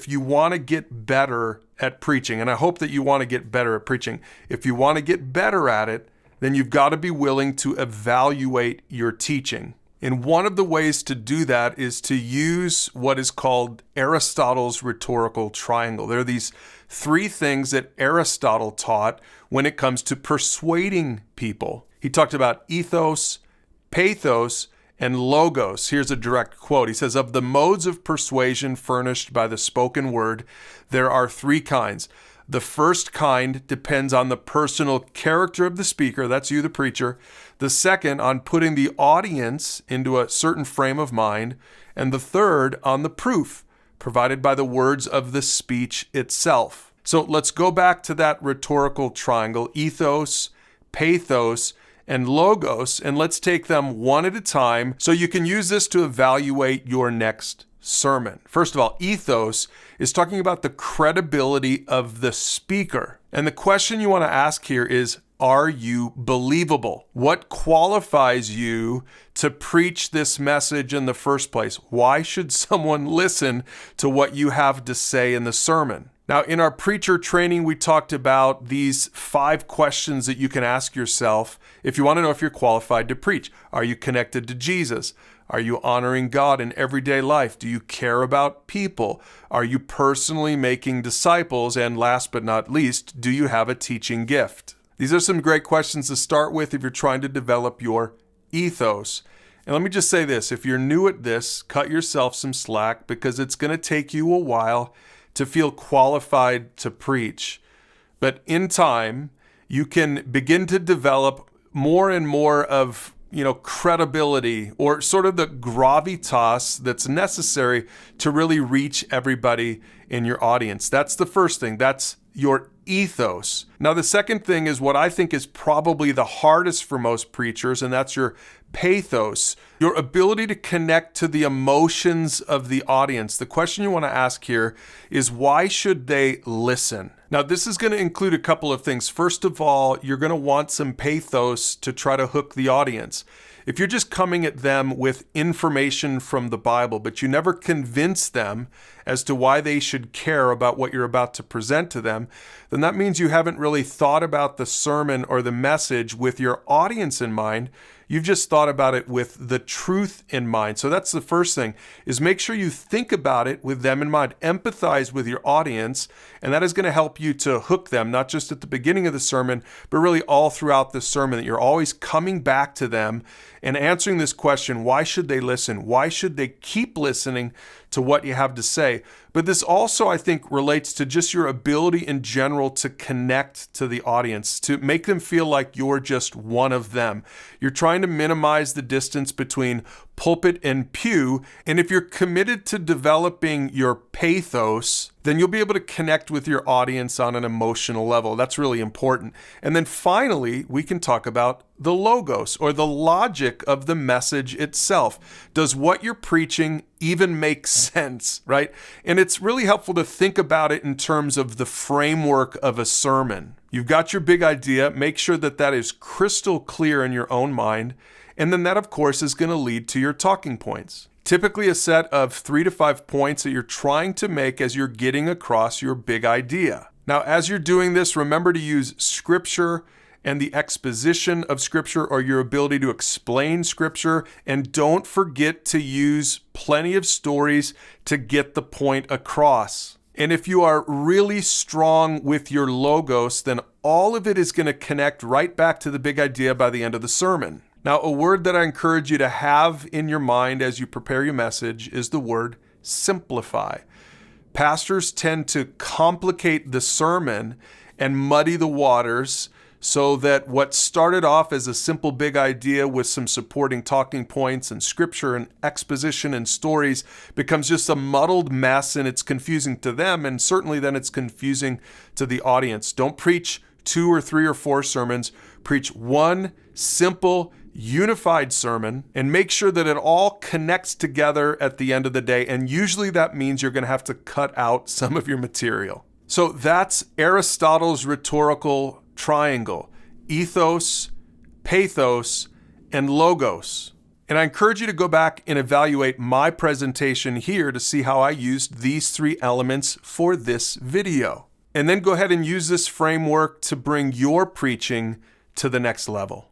If you want to get better at preaching, and I hope that you want to get better at preaching, if you want to get better at it, then you've got to be willing to evaluate your teaching. And one of the ways to do that is to use what is called Aristotle's rhetorical triangle. There are these three things that Aristotle taught when it comes to persuading people. He talked about ethos, pathos, and logos. Here's a direct quote. He says, "Of the modes of persuasion furnished by the spoken word, there are three kinds. The first kind depends on the personal character of the speaker," that's you, the preacher. "The second, on putting the audience into a certain frame of mind. And the third, on the proof provided by the words of the speech itself." So let's go back to that rhetorical triangle, ethos, pathos, and logos, and let's take them one at a time so you can use this to evaluate your next sermon. First of all, ethos is talking about the credibility of the speaker. And the question you want to ask here is, are you believable? What qualifies you to preach this message in the first place? Why should someone listen to what you have to say in the sermon? Now, in our preacher training, we talked about these 5 questions that you can ask yourself if you want to know if you're qualified to preach. Are you connected to Jesus? Are you honoring God in everyday life? Do you care about people? Are you personally making disciples? And last but not least, do you have a teaching gift? These are some great questions to start with if you're trying to develop your ethos. And let me just say this, if you're new at this, cut yourself some slack because it's going to take you a while to feel qualified to preach. But in time, you can begin to develop more and more of, credibility or sort of the gravitas that's necessary to really reach everybody in your audience. That's the first thing. That's your ethos. Now, the second thing is what I think is probably the hardest for most preachers, and that's your pathos, your ability to connect to the emotions of the audience. The question you want to ask here is, why should they listen? Now, this is going to include a couple of things. First of all, you're going to want some pathos to try to hook the audience. If you're just coming at them with information from the Bible, but you never convince them as to why they should care about what you're about to present to them, then that means you haven't really thought about the sermon or the message with your audience in mind. You've just thought about it with the truth in mind. So that's the first thing, is make sure you think about it with them in mind. Empathize with your audience, and that is going to help you to hook them, not just at the beginning of the sermon, but really all throughout the sermon, that you're always coming back to them and answering this question, why should they listen? Why should they keep listening to what you have to say? But this also, I think, relates to just your ability in general to connect to the audience, to make them feel like you're just one of them. You're trying to minimize the distance between pulpit and pew, and if you're committed to developing your pathos, then you'll be able to connect with your audience on an emotional level. That's really important. And then finally, we can talk about the logos, or the logic of the message itself. Does what you're preaching even make sense, right? And it's really helpful to think about it in terms of the framework of a sermon. You've got your big idea. Make sure that that is crystal clear in your own mind. And then that, of course, is going to lead to your talking points. Typically a set of 3 to 5 points that you're trying to make as you're getting across your big idea. Now, as you're doing this, remember to use Scripture and the exposition of Scripture, or your ability to explain Scripture. And don't forget to use plenty of stories to get the point across. And if you are really strong with your logos, then all of it is going to connect right back to the big idea by the end of the sermon. Now, a word that I encourage you to have in your mind as you prepare your message is the word simplify. Pastors tend to complicate the sermon and muddy the waters so that what started off as a simple big idea with some supporting talking points and scripture and exposition and stories becomes just a muddled mess, and it's confusing to them, and certainly then it's confusing to the audience. Don't preach 2 or 3 or 4 sermons. Preach one simple, unified sermon, and make sure that it all connects together at the end of the day. And usually that means you're going to have to cut out some of your material. So that's Aristotle's rhetorical triangle: ethos, pathos, and logos. And I encourage you to go back and evaluate my presentation here to see how I used these 3 elements for this video. And then go ahead and use this framework to bring your preaching to the next level.